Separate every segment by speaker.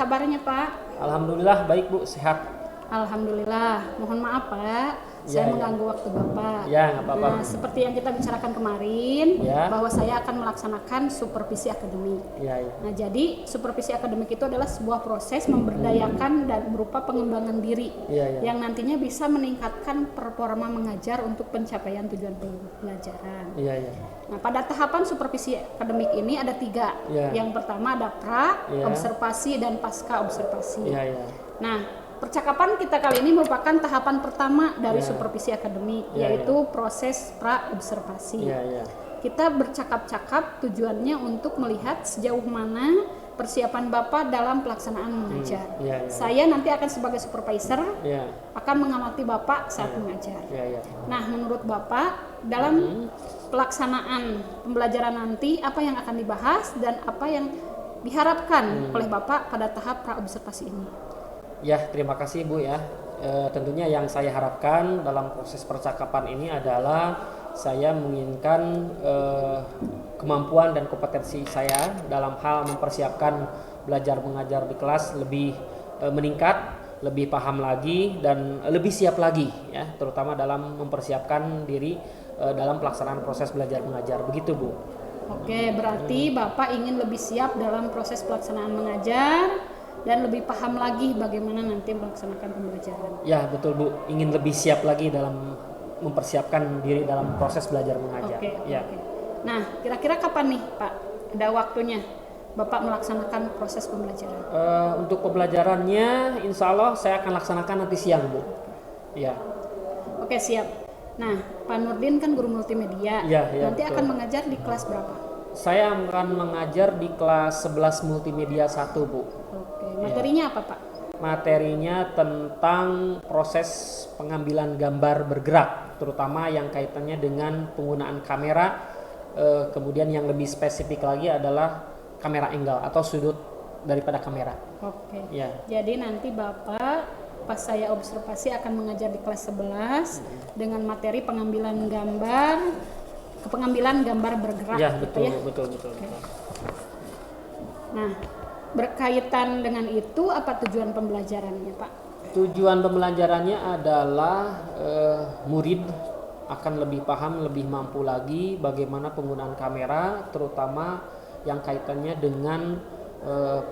Speaker 1: kabarnya Pak?
Speaker 2: Alhamdulillah baik Bu, sehat.
Speaker 1: Alhamdulillah. Mohon maaf Pak, saya mengganggu waktu Bapak.
Speaker 2: Ya, nggak apa-apa.
Speaker 1: Nah, seperti yang kita bicarakan kemarin,
Speaker 2: Ya.
Speaker 1: bahwa saya akan melaksanakan supervisi akademik.
Speaker 2: Ya.
Speaker 1: Nah, jadi supervisi akademik itu adalah sebuah proses memberdayakan dan berupa pengembangan diri
Speaker 2: Ya.
Speaker 1: yang nantinya bisa meningkatkan performa mengajar untuk pencapaian tujuan pembelajaran.
Speaker 2: Ya.
Speaker 1: Nah, pada tahapan supervisi akademik ini ada 3.
Speaker 2: Ya.
Speaker 1: Yang pertama ada pra,
Speaker 2: Ya.
Speaker 1: observasi, dan pasca observasi.
Speaker 2: Ya.
Speaker 1: Nah, percakapan kita kali ini merupakan tahapan pertama dari
Speaker 2: Ya.
Speaker 1: supervisi akademik,
Speaker 2: Ya.
Speaker 1: yaitu proses pra observasi.
Speaker 2: Ya.
Speaker 1: Kita bercakap-cakap tujuannya untuk melihat sejauh mana persiapan Bapak dalam pelaksanaan mengajar.
Speaker 2: Ya.
Speaker 1: Saya nanti akan sebagai supervisor
Speaker 2: Ya.
Speaker 1: akan mengamati Bapak saat mengajar.
Speaker 2: Ya.
Speaker 1: Nah, menurut Bapak dalam pelaksanaan pembelajaran nanti apa yang akan dibahas dan apa yang diharapkan oleh Bapak pada tahap pra observasi ini?
Speaker 2: Ya, terima kasih Bu ya. Tentunya yang saya harapkan dalam proses percakapan ini adalah saya menginginkan kemampuan dan kompetensi saya dalam hal mempersiapkan belajar mengajar di kelas lebih meningkat, lebih paham lagi dan lebih siap lagi ya, terutama dalam mempersiapkan diri dalam pelaksanaan proses belajar mengajar. Begitu Bu.
Speaker 1: Oke, berarti Bapak ingin lebih siap dalam proses pelaksanaan mengajar dan lebih paham lagi bagaimana nanti melaksanakan pembelajaran.
Speaker 2: Ya, betul Bu. Ingin lebih siap lagi dalam mempersiapkan diri dalam proses belajar mengajar.
Speaker 1: Oke.
Speaker 2: Ya.
Speaker 1: Nah, kira-kira kapan nih Pak ada waktunya Bapak melaksanakan proses pembelajaran?
Speaker 2: Untuk pembelajarannya insya Allah saya akan laksanakan nanti siang Bu. Ya.
Speaker 1: Oke, siap. Nah, Pak Nurdin kan guru multimedia.
Speaker 2: Ya,
Speaker 1: Nanti
Speaker 2: betul.
Speaker 1: akan mengajar di kelas berapa?
Speaker 2: Saya akan mengajar di kelas 11 multimedia 1 Bu.
Speaker 1: Oke, materinya apa Pak?
Speaker 2: Materinya tentang proses pengambilan gambar bergerak, terutama yang kaitannya dengan penggunaan kamera. Kemudian yang lebih spesifik lagi adalah kamera angle atau sudut daripada kamera.
Speaker 1: Oke.
Speaker 2: Ya.
Speaker 1: Jadi nanti Bapak pas saya observasi akan mengajar di kelas 11 dengan materi pengambilan gambar bergerak.
Speaker 2: Ya,
Speaker 1: gitu
Speaker 2: betul,
Speaker 1: ya.
Speaker 2: betul.
Speaker 1: Oke. Nah, berkaitan dengan itu apa tujuan pembelajarannya Pak?
Speaker 2: Tujuan pembelajarannya adalah murid akan lebih paham, lebih mampu lagi bagaimana penggunaan kamera, terutama yang kaitannya dengan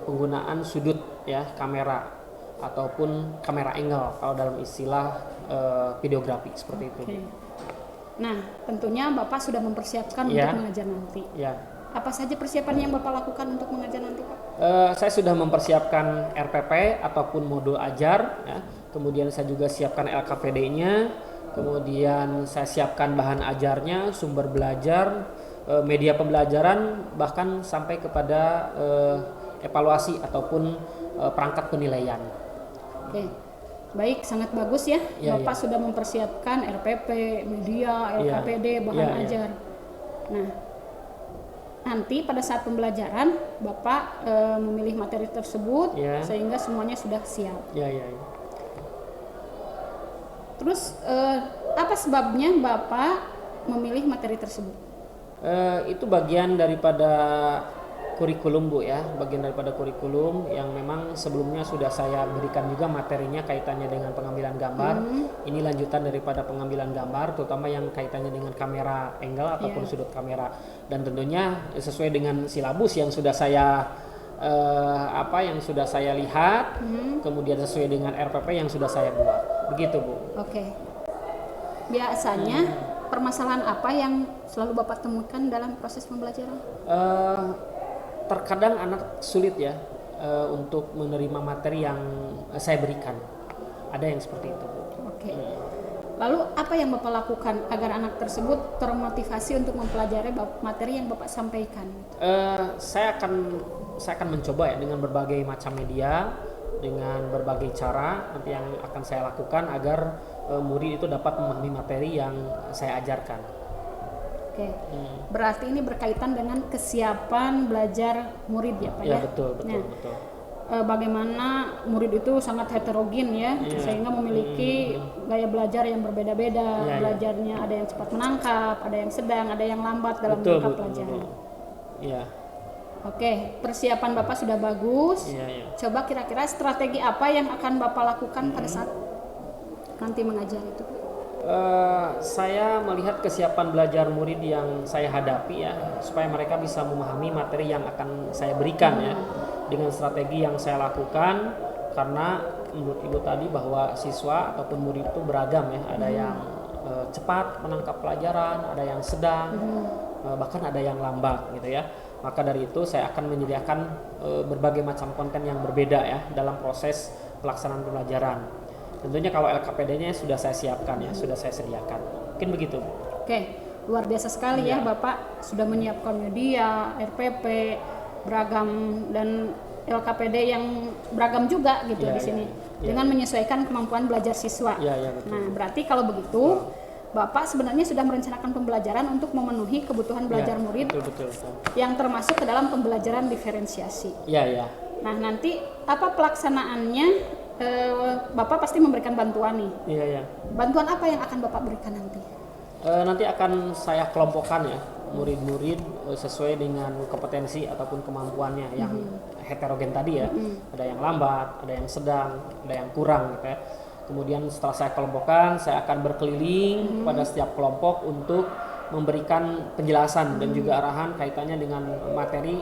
Speaker 2: penggunaan sudut ya kamera ataupun kamera angle kalau dalam istilah videografi seperti itu.
Speaker 1: Oke. Nah, tentunya Bapak sudah mempersiapkan
Speaker 2: Ya.
Speaker 1: untuk mengajar nanti.
Speaker 2: Ya.
Speaker 1: Apa saja persiapan yang Bapak lakukan untuk mengajar nanti Pak?
Speaker 2: Saya sudah mempersiapkan RPP ataupun modul ajar, ya. Kemudian saya juga siapkan LKPD-nya, kemudian saya siapkan bahan ajarnya, sumber belajar, media pembelajaran, bahkan sampai kepada evaluasi ataupun perangkat penilaian.
Speaker 1: Oke. Baik, sangat bagus ya.
Speaker 2: Ya,
Speaker 1: Bapak
Speaker 2: ya.
Speaker 1: sudah mempersiapkan RPP, media, LKPD, bahan
Speaker 2: Ya.
Speaker 1: ajar. Nah, nanti pada saat pembelajaran Bapak memilih materi tersebut
Speaker 2: Ya.
Speaker 1: sehingga semuanya sudah siap.
Speaker 2: Ya.
Speaker 1: Terus apa sebabnya Bapak memilih materi tersebut?
Speaker 2: Itu bagian daripada kurikulum Bu ya, bagian daripada kurikulum yang memang sebelumnya sudah saya berikan juga materinya kaitannya dengan pengambilan gambar. Ini lanjutan daripada pengambilan gambar, terutama yang kaitannya dengan kamera angle ataupun sudut kamera, dan tentunya sesuai dengan silabus yang sudah saya lihat, kemudian sesuai dengan RPP yang sudah saya buat. Begitu Bu.
Speaker 1: Oke. Biasanya permasalahan apa yang selalu Bapak temukan dalam proses pembelajaran?
Speaker 2: Terkadang anak sulit ya untuk menerima materi yang saya berikan. Ada yang seperti itu Bu.
Speaker 1: Oke. Lalu apa yang Bapak lakukan agar anak tersebut termotivasi untuk mempelajari materi yang Bapak sampaikan?
Speaker 2: Saya akan mencoba ya dengan berbagai macam media, dengan berbagai cara nanti yang akan saya lakukan agar murid itu dapat memahami materi yang saya ajarkan.
Speaker 1: Oke. Berarti ini berkaitan dengan kesiapan belajar murid ya Pak ya?
Speaker 2: Ya betul.
Speaker 1: Bagaimana murid itu sangat heterogen ya, sehingga memiliki gaya belajar yang berbeda-beda. Belajarnya ada yang cepat menangkap, ada yang sedang, ada yang lambat dalam menangkap pelajaran.
Speaker 2: Ya.
Speaker 1: Oke, persiapan Bapak sudah bagus.
Speaker 2: Iya, iya.
Speaker 1: Coba kira-kira strategi apa yang akan Bapak lakukan pada saat nanti mengajar itu?
Speaker 2: Saya melihat kesiapan belajar murid yang saya hadapi ya, supaya mereka bisa memahami materi yang akan saya berikan ya, dengan strategi yang saya lakukan. Karena menurut Ibu tadi bahwa siswa ataupun murid itu beragam ya, ada yang cepat menangkap pelajaran, ada yang sedang, bahkan ada yang lambat gitu ya. Maka dari itu saya akan menyediakan berbagai macam konten yang berbeda ya dalam proses pelaksanaan pembelajaran. Tentunya kalau LKPD-nya sudah saya siapkan ya, sudah saya sediakan. Mungkin begitu.
Speaker 1: Oke, luar biasa sekali ya Bapak sudah menyiapkan media, RPP, beragam dan LKPD yang beragam juga gitu di sini. Dengan menyesuaikan kemampuan belajar siswa.
Speaker 2: Betul.
Speaker 1: Nah, berarti kalau begitu Bapak sebenarnya sudah merencanakan pembelajaran untuk memenuhi kebutuhan belajar murid
Speaker 2: betul.
Speaker 1: yang termasuk ke dalam pembelajaran diferensiasi.
Speaker 2: Iya.
Speaker 1: Nah, nanti apa pelaksanaannya? Bapak pasti memberikan bantuan nih.
Speaker 2: Iya.
Speaker 1: Bantuan apa yang akan Bapak berikan nanti?
Speaker 2: Nanti akan saya kelompokkan ya, murid-murid sesuai dengan kompetensi ataupun kemampuannya yang heterogen tadi ya. Ada yang lambat, ada yang sedang, ada yang kurang gitu ya. Kemudian setelah saya kelompokkan, saya akan berkeliling pada setiap kelompok untuk memberikan penjelasan dan juga arahan kaitannya dengan materi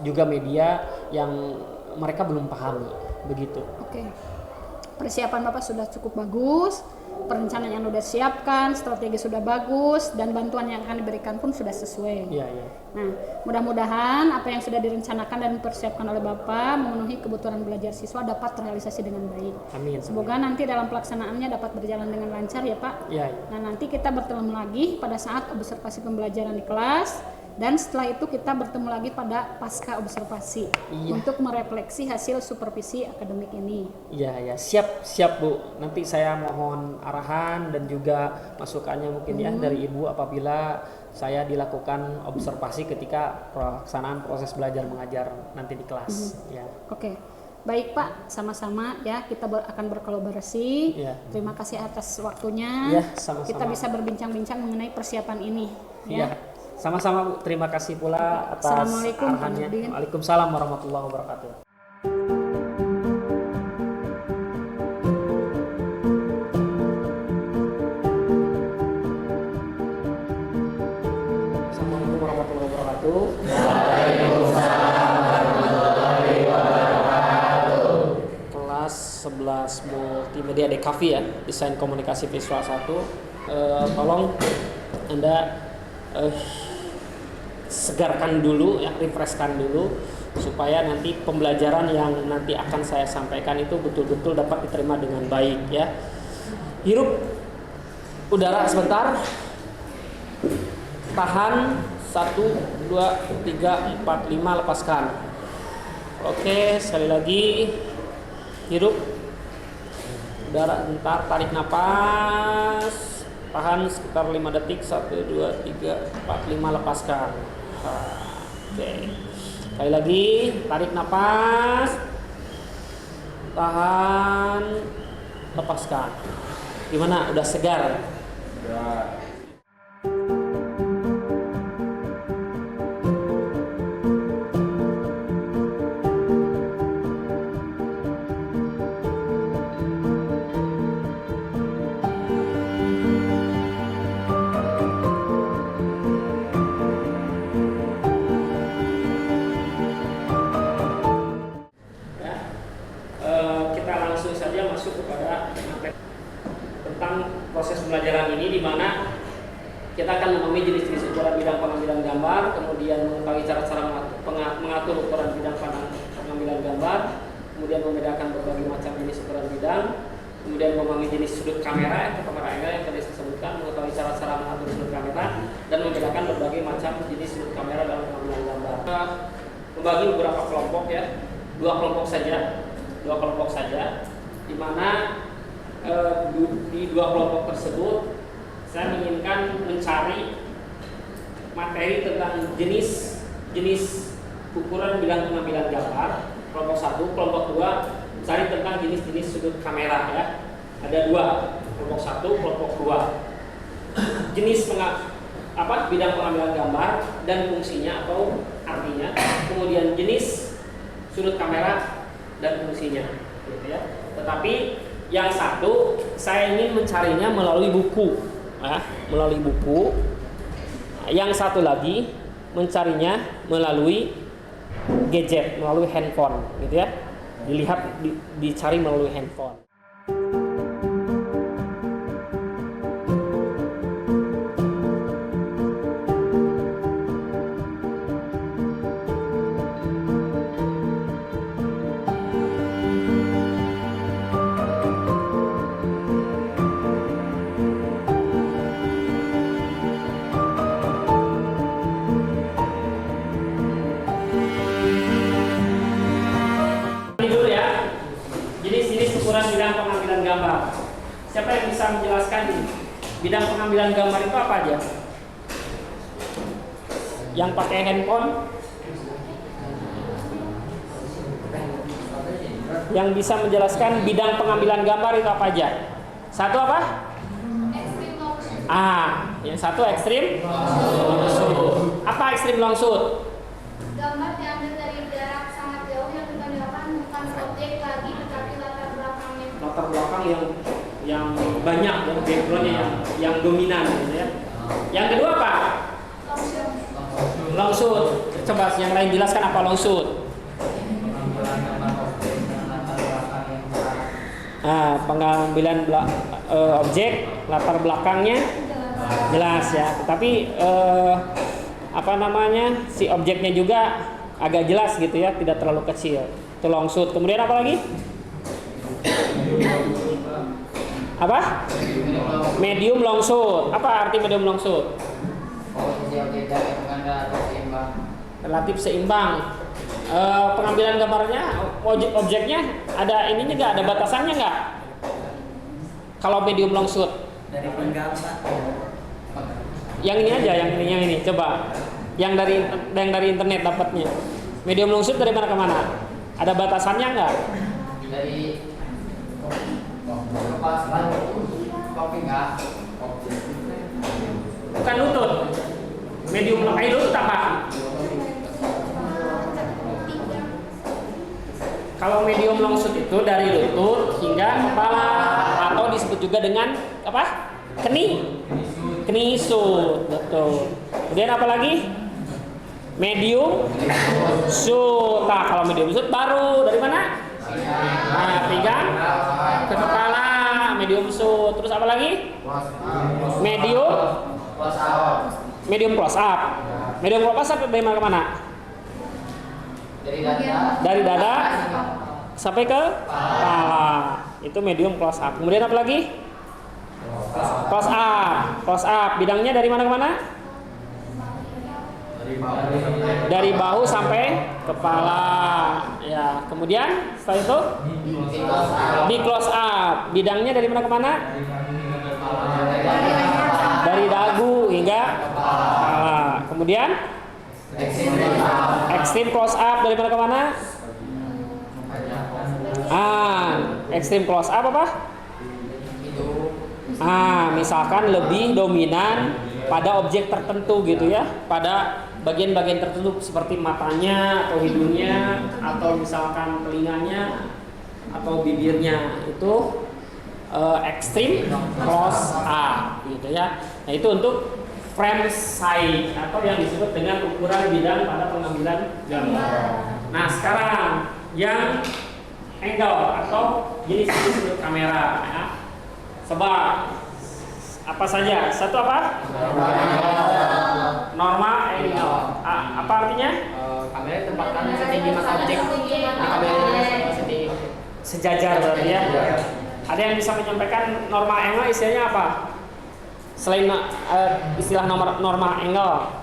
Speaker 2: juga media yang mereka belum pahami. Begitu.
Speaker 1: Oke. Persiapan Bapak sudah cukup bagus, perencanaan yang sudah siapkan, strategi sudah bagus, dan bantuan yang akan diberikan pun sudah sesuai.
Speaker 2: Iya.
Speaker 1: Nah, mudah-mudahan apa yang sudah direncanakan dan dipersiapkan oleh Bapak memenuhi kebutuhan belajar siswa dapat terrealisasi dengan baik.
Speaker 2: Amin.
Speaker 1: Semoga nanti dalam pelaksanaannya dapat berjalan dengan lancar ya Pak.
Speaker 2: Iya.
Speaker 1: Nah, nanti kita bertemu lagi pada saat observasi pembelajaran di kelas. Dan setelah itu kita bertemu lagi pada pasca observasi untuk merefleksi hasil supervisi akademik ini.
Speaker 2: Iya, siap Bu. Nanti saya mohon arahan dan juga masukannya mungkin ya dari Ibu apabila saya dilakukan observasi ketika pelaksanaan proses belajar mengajar nanti di kelas. Ya.
Speaker 1: Oke. Baik Pak, sama-sama ya kita akan berkolaborasi. Terima kasih atas waktunya.
Speaker 2: Sama-sama.
Speaker 1: Kita bisa berbincang-bincang mengenai persiapan ini.
Speaker 2: Ya. Sama-sama Bu, terima kasih pula atas arahannya. Waalaikumsalam warahmatullahi wabarakatuh. Assalamualaikum warahmatullahi wabarakatuh. Kelas 11 Multimedia DKV ya, Desain Komunikasi Visual 1. Tolong Anda segarkan dulu ya, refreshkan dulu supaya nanti pembelajaran yang nanti akan saya sampaikan itu betul-betul dapat diterima dengan baik ya. Hirup udara sebentar. Tahan 1 2 3 4 5 lepaskan. Oke, sekali lagi. Hirup udara sebentar, tarik napas. Tahan sekitar 5 detik. 1 2 3 4 5 lepaskan. Oke. Sekali lagi, tarik napas. Tahan, lepaskan. Gimana? Udah segar? Udah. Proses pembelajaran ini di mana kita akan memahami jenis-jenis ukuran bidang pengambilan gambar, kemudian mengetahui cara-cara mengatur ukuran bidang pengambilan gambar, kemudian membedakan berbagai macam jenis ukuran bidang, kemudian memahami jenis sudut kamera atau kamera angle yang tadi saya sebutkan, mengetahui cara-cara mengatur sudut kamera, dan membedakan berbagai macam jenis sudut kamera dalam pengambilan gambar. Membagi beberapa kelompok ya, dua kelompok saja, di mana di dua kelompok tersebut saya menginginkan mencari materi tentang jenis ukuran bidang pengambilan gambar. Kelompok 1, kelompok 2 cari tentang jenis-jenis sudut kamera ya. Ada dua, kelompok 1, kelompok 2. Jenis bidang pengambilan gambar dan fungsinya atau arti artinya, kemudian jenis sudut kamera dan fungsinya, gitu ya. Tetapi yang satu saya ingin mencarinya melalui buku, melalui buku. Yang satu lagi mencarinya melalui gadget, melalui handphone, gitu ya. Dilihat, dicari melalui handphone. Bidang pengambilan gambar. Siapa yang bisa menjelaskan ini? Bidang pengambilan gambar itu apa aja? Yang pakai handphone? Yang bisa menjelaskan bidang pengambilan gambar itu apa aja? Satu apa?
Speaker 3: Extreme long shoot.
Speaker 2: Yang satu ekstrim long shoot. Apa ekstrim long shoot?
Speaker 3: Gambar diambil dari jarak sangat jauh yang bukan objek lagi, tetapi latar belakangnya.
Speaker 2: Latar belakang yang banyak, yang backgroundnya yang dominan, gitu ya. Yang kedua apa?
Speaker 3: Long shoot.
Speaker 2: Long shoot. Coba yang lain jelaskan apa long shoot. Pengambilan objek, latar belakangnya jelas ya. Tapi si objeknya juga agak jelas gitu ya, tidak terlalu kecil. Itu long shoot. Kemudian apa lagi? Apa? Medium long shoot. Apa arti medium long shoot? Relatif seimbang. Pengambilan gambarnya, objeknya ada ininya nggak? Ada batasannya nggak? Kalau medium long shoot?
Speaker 4: Dari penggambar.
Speaker 2: Yang ini aja, yang ini. Coba. Yang dari internet dapatnya. Medium long shoot dari mana ke mana? Ada batasannya nggak?
Speaker 4: Dari kepala kopi nggak?
Speaker 2: Bukan lutut. Medium long lutut apa? Kalau medium long shoot itu dari lutut hingga kepala, atau disebut juga dengan apa? Kni shoot, betul. Kemudian apa lagi? Medium shoot. Nah, kalau medium shoot baru dari mana? Pinggang ke kepala, medium shoot. Terus apa lagi? Medium close up. Medium close up dari mana ke mana? Dari dada sampai ke kepala. Itu medium close up. Kemudian apa lagi? Close up. Close up. Bidangnya dari mana ke mana? Dari bahu sampai kepala. Ya. Kemudian setelah itu di close up. Bidangnya dari mana ke mana? Dari dagu hingga kepala. Kemudian extreme close up dari mana ke mana? Extreme close up apa? Misalkan lebih dominan pada objek tertentu gitu ya, pada bagian-bagian tertentu seperti matanya atau hidungnya atau misalkan telinganya atau bibirnya, itu extreme close up gitu ya. Nah, itu untuk frame size atau yang disebut dengan ukuran bidang pada pengambilan gambar. Nah, sekarang yang angle atau jenis-jenis sudut kamera ya. Coba apa saja? Satu apa? Normal angle. Apa artinya?
Speaker 4: Kamera ditempatkan setinggi mata objek.
Speaker 2: Sejajar berarti ya. Ada yang bisa menyampaikan normal angle istilahnya apa? Selain istilah normal angle.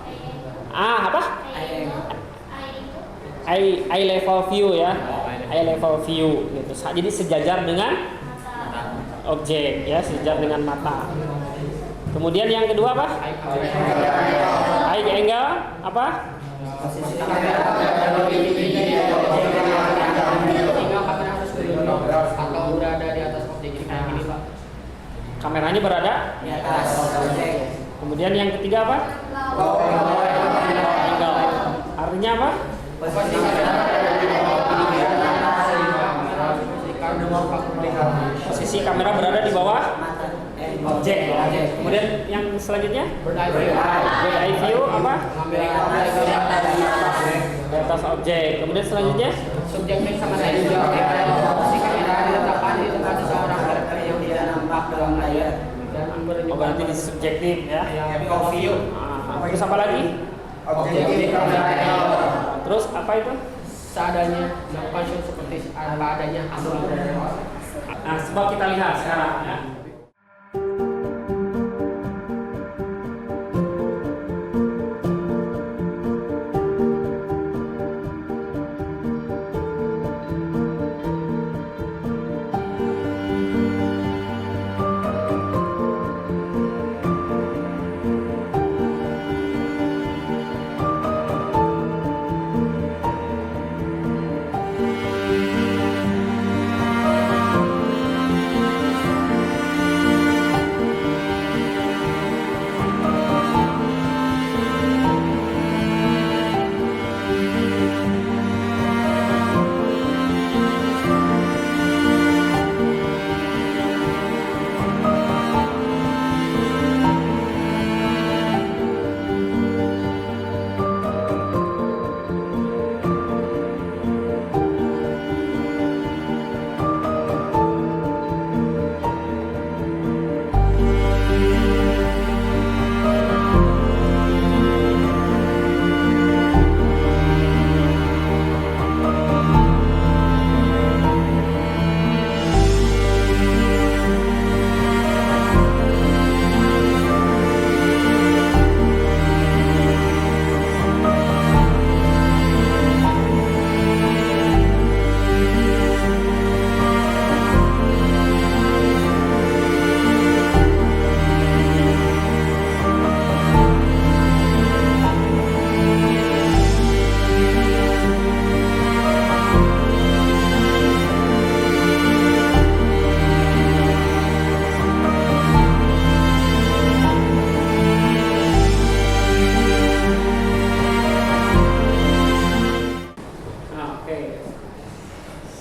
Speaker 2: Apa? Eye level view ya. Eye level view gitu. Jadi sejajar dengan objek ya, sejajar dengan mata. Kemudian yang kedua apa? Eye angle apa?
Speaker 4: Atau berada di atas objek, jadi kayak gini, Pak.
Speaker 2: Kameranya berada
Speaker 4: Di atas objek.
Speaker 2: Kemudian yang ketiga apa? Angle. Artinya Artinya apa?
Speaker 4: Posisi
Speaker 2: Posisi kamera berada di bawah objek. Kemudian yang selanjutnya bird eye view apa? Di atas objek. Kemudian selanjutnya
Speaker 4: subjektif sama saya juga. Posisi kamera diletakkan di tempat seseorang yang tidak nampak dalam layar dan
Speaker 2: oh, berarti di subjektif ya.
Speaker 4: view.
Speaker 2: Terus apa lagi?
Speaker 4: Objektif kamera.
Speaker 2: Terus apa itu?
Speaker 4: Seadanya, melakukan shoot seperti apa adanya.
Speaker 2: Nah, sebab kita lihat sekarang ya.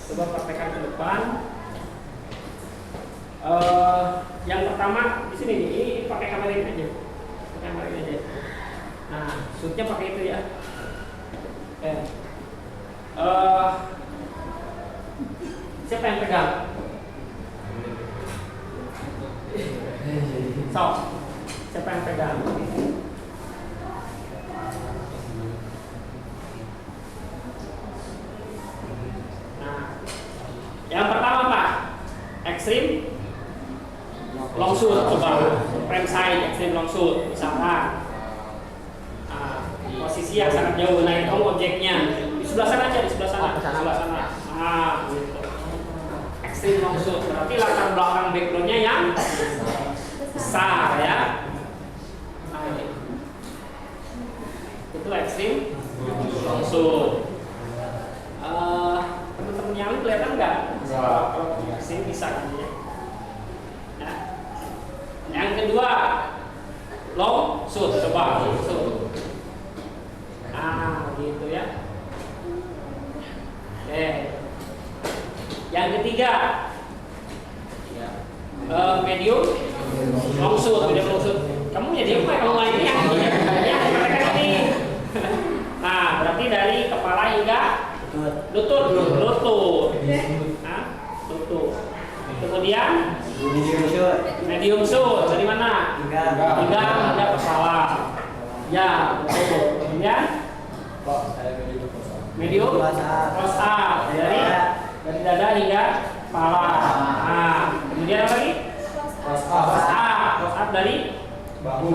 Speaker 2: Coba praktekkan ke depan. Yang pertama di sini nih, ini pakai kamera ini aja, pakai kamera ini aja. Nah, shootnya pakai itu ya. Siapa yang pegang? So, siapa yang pegang? Nah, yang pertama Pak, ekstrim long shoot, coba frame side, ekstrim long shoot, misalkan posisi yang sangat jauh, nah itu objeknya di sebelah sana aja, di sebelah sana, di sebelah sana. Nah, gitu. Ekstrim long shoot, berarti latar belakang backgroundnya yang besar ya. Nah, itu ekstrim long shoot. Teman-teman yang lain kelihatan nggak? Kalau ekstrim bisa kan ya. Nah, yang kedua long shoot, coba long shoot. Nah, gitu ya. Oke. Yang ketiga, medium long shoot, medium long shoot. Kamu medium apa? Kalau ini yang mereka ini. Nah, berarti dari kepala hingga lutut. Nah, lutut. Kemudian medium shoot dari mana? Hingga kepala. Ya, betul. Kemudian medium close up dari dada hingga kepala. Nah, kemudian apa lagi? Close up dari bahu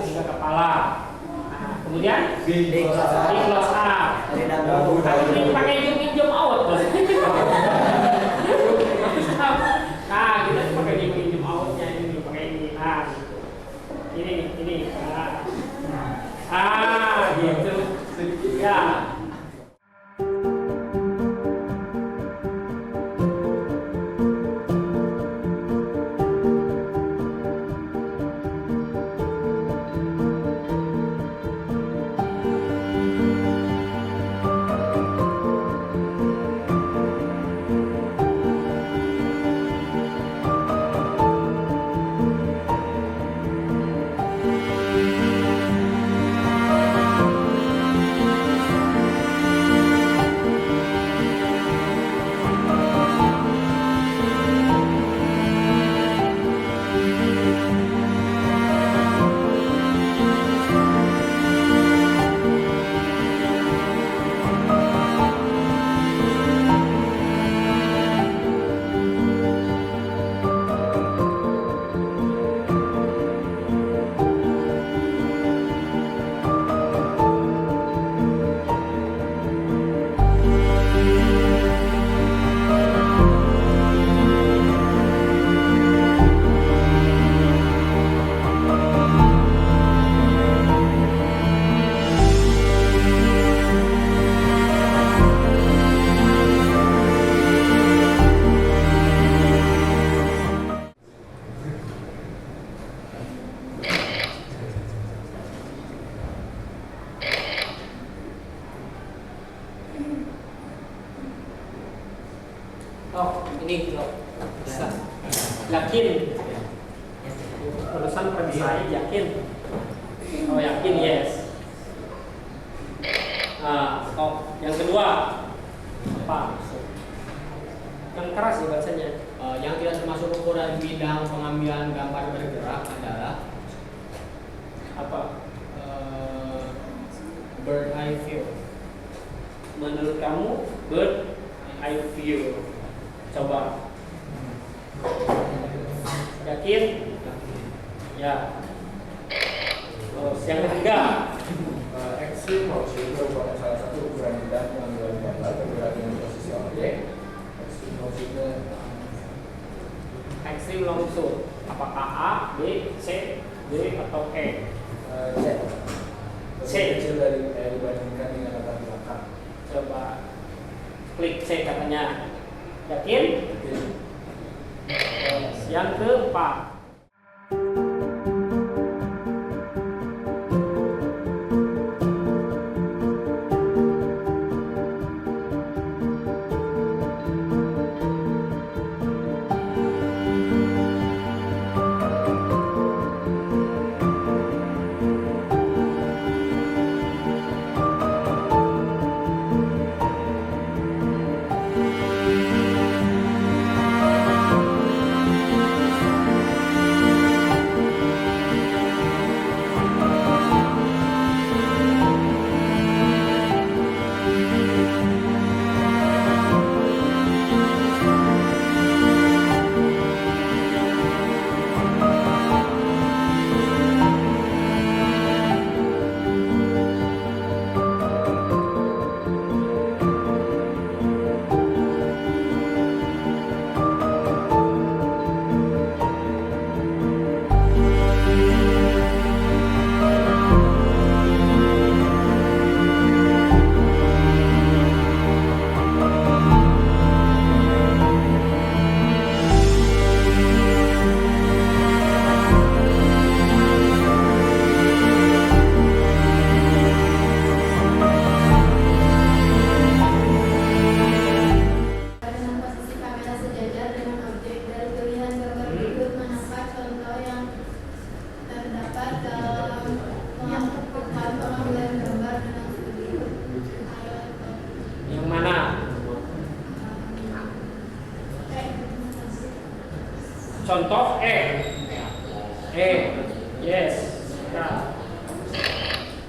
Speaker 2: hingga kepala. Nah, kemudian di close up. Ini pakai zoom out. Nah, kita pakai zoom outnya ini, pakai ini. Nah, ini. Gitu. Ya. Yakin. Tulisan perisai yakin. Oh yakin, yes. Yang kedua apa? Yang keras ya bahasanya.
Speaker 4: Yang tidak termasuk ukuran bidang pengambilan gambar bergerak adalah
Speaker 2: Apa?
Speaker 4: bird eye view.
Speaker 2: Menurut kamu bird eye view? Coba. Yakin? Ya. Terus yang ketiga.
Speaker 5: Ekstrim motion merupakan salah satu ukuran bidang pengambilan gambar bergerak dengan posisi objek. Ekstrim motionnya
Speaker 2: Ekstrim longsur. Apakah A, B, C, D atau E?
Speaker 5: C.
Speaker 2: C.
Speaker 5: Kecil dari dibandingkan dengan latar belakang.
Speaker 2: Coba klik C katanya. Yakin? Yang keempat.
Speaker 3: Dengan posisi kamera sejajar dengan objek dari pilihan gambar berikut manakah contoh yang terdapat dalam melakukan pengambilan gambar dengan studio?
Speaker 2: Yang mana? Contoh E. E. Yes. Nah.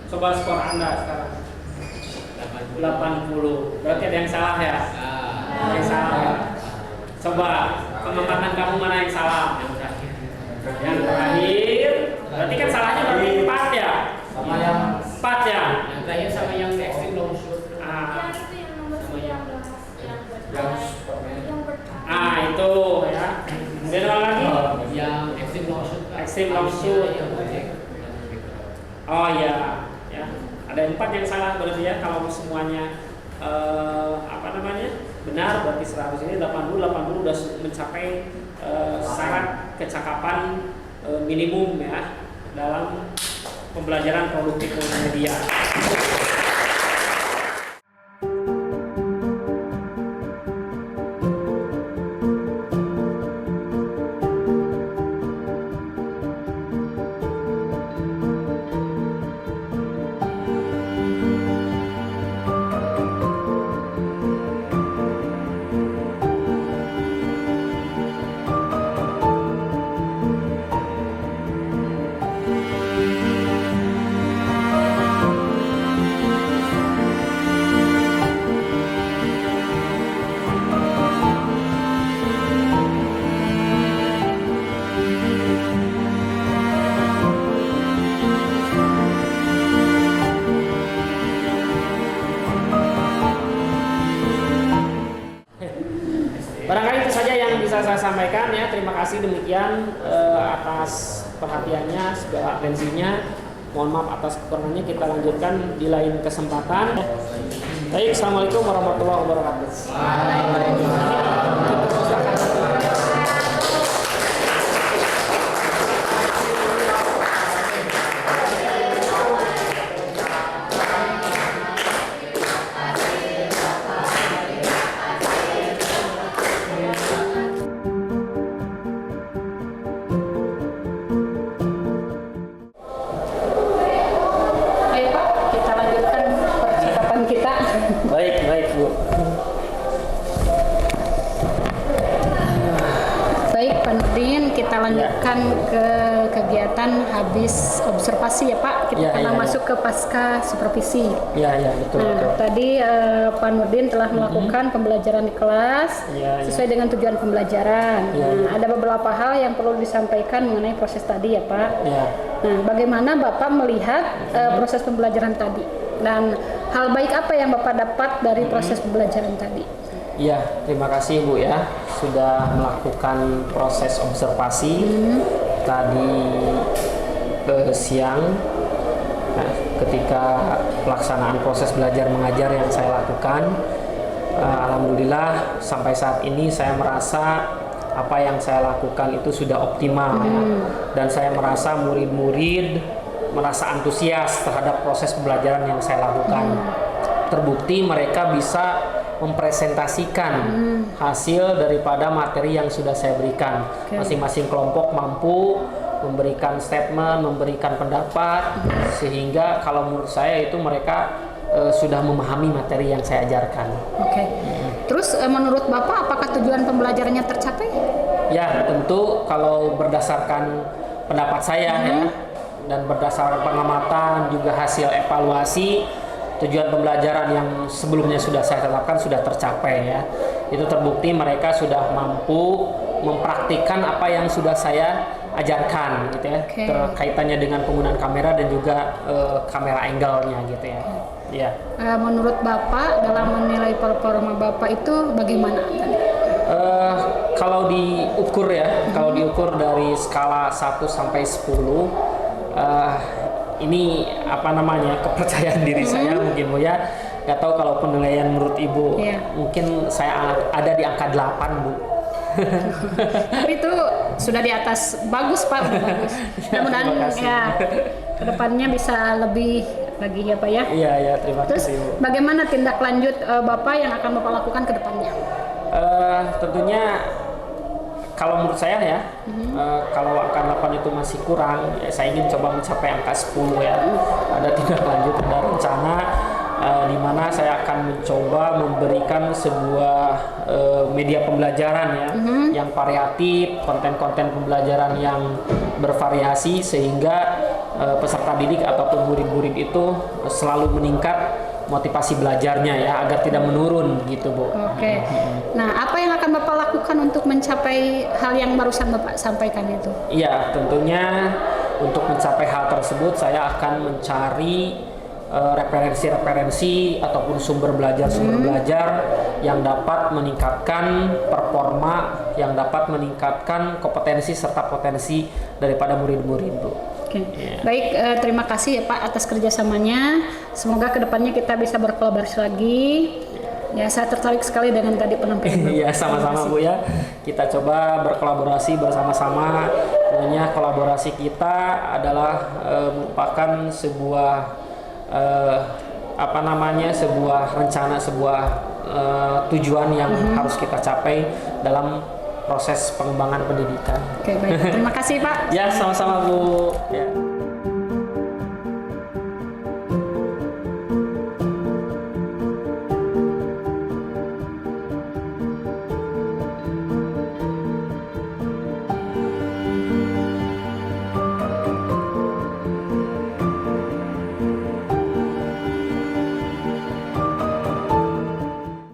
Speaker 2: Coba skor Anda sekarang. 80. Berarti ada yang salah ya? Ada yang salah ya? Coba pengamatan kamu mana yang salah? Yang terakhir. Berarti kan salahnya berarti 4 ya?
Speaker 5: Sama yang
Speaker 2: 4 ya?
Speaker 4: Yang terakhir sama yang extreme long shoot.
Speaker 2: Ah,
Speaker 3: Yang itu yang nomor 19 yang
Speaker 5: yang Superman.
Speaker 2: itu ya. Kemudian apa lagi?
Speaker 4: Yang extreme long shoot.
Speaker 2: Extreme long shoot.
Speaker 4: Yang objek.
Speaker 2: Oh iya, ya. Ada 4 yang salah berarti ya. Kalau semuanya apa namanya? Benar berarti 100 ini 80 udah mencapai syarat kecakapan minimum ya dalam pembelajaran produktif multimedia. Barangkali itu saja yang bisa saya sampaikan ya. Terima kasih demikian atas perhatiannya, segala atensinya. Mohon maaf atas kekurangannya. Kita lanjutkan di lain kesempatan. Baik, assalamualaikum warahmatullahi wabarakatuh.
Speaker 1: Pak Nurdin, kita lanjutkan ke kegiatan habis observasi ya Pak. Kita akan masuk ke pasca supervisi.
Speaker 2: Iya, betul.
Speaker 1: Nah,
Speaker 2: betul.
Speaker 1: tadi Pak Nurdin telah melakukan pembelajaran di kelas sesuai dengan tujuan pembelajaran. Nah, ada beberapa hal yang perlu disampaikan mengenai proses tadi ya Pak. Nah, bagaimana Bapak melihat proses pembelajaran tadi? Dan hal baik apa yang Bapak dapat dari proses pembelajaran tadi?
Speaker 2: Iya, terima kasih Bu ya sudah melakukan proses observasi tadi siang. Nah, ketika pelaksanaan proses belajar mengajar yang saya lakukan, alhamdulillah sampai saat ini saya merasa apa yang saya lakukan itu sudah optimal ya. Dan saya merasa murid-murid merasa antusias terhadap proses pembelajaran yang saya lakukan. Terbukti mereka bisa mempresentasikan hasil daripada materi yang sudah saya berikan. Masing-masing kelompok mampu memberikan statement, memberikan pendapat, sehingga kalau menurut saya itu mereka sudah memahami materi yang saya ajarkan.
Speaker 1: Terus menurut Bapak apakah tujuan pembelajarannya tercapai?
Speaker 2: Ya, tentu kalau berdasarkan pendapat saya ya, dan berdasarkan pengamatan juga hasil evaluasi, tujuan pembelajaran yang sebelumnya sudah saya tetapkan sudah tercapai ya. Itu terbukti mereka sudah mampu mempraktikkan apa yang sudah saya ajarkan gitu ya. Kaitannya dengan penggunaan kamera dan juga kamera angle-nya gitu ya.
Speaker 1: Menurut Bapak dalam menilai performa Bapak itu bagaimana tadi?
Speaker 2: Kalau diukur ya, kalau diukur dari skala 1 sampai 10, ini apa namanya kepercayaan diri saya mungkin Bu ya. Nggak tahu kalau penilaian menurut Ibu mungkin saya ada di angka 8 Bu.
Speaker 1: Tapi itu sudah di atas bagus Pak, bagus. Mudah-mudahan ya kedepannya bisa lebih lagi ya Pak ya.
Speaker 2: Iya, terima
Speaker 1: Terus,
Speaker 2: kasih Bu.
Speaker 1: bagaimana tindak lanjut Bapak yang akan Bapak lakukan ke depannya?
Speaker 2: Tentunya kalau menurut saya ya, kalau angka 8 itu masih kurang, ya saya ingin coba mencapai angka 10 ya. Ada tindak lanjut, ada rencana di mana saya akan mencoba memberikan sebuah media pembelajaran ya, yang variatif, konten-konten pembelajaran yang bervariasi sehingga peserta didik ataupun murid-murid itu selalu meningkat motivasi belajarnya ya, agar tidak menurun gitu Bu. Nah, apa yang akan Bapak lakukan untuk mencapai hal yang barusan Bapak sampaikan itu? Iya, tentunya untuk mencapai hal tersebut saya akan mencari referensi-referensi ataupun sumber belajar yang dapat meningkatkan performa, yang dapat meningkatkan kompetensi serta potensi daripada murid-murid Bu. Baik, terima kasih ya Pak atas kerjasamanya. Semoga kedepannya kita bisa berkolaborasi lagi. Ya, saya tertarik sekali dengan tadi penampilan. Iya, sama-sama Bu ya. Kita coba berkolaborasi bersama-sama. Tentunya kolaborasi kita adalah merupakan sebuah sebuah rencana, sebuah tujuan yang harus kita capai dalam proses pengembangan pendidikan. Baik. Terima kasih Pak. Ya, sama-sama Bu. Ya.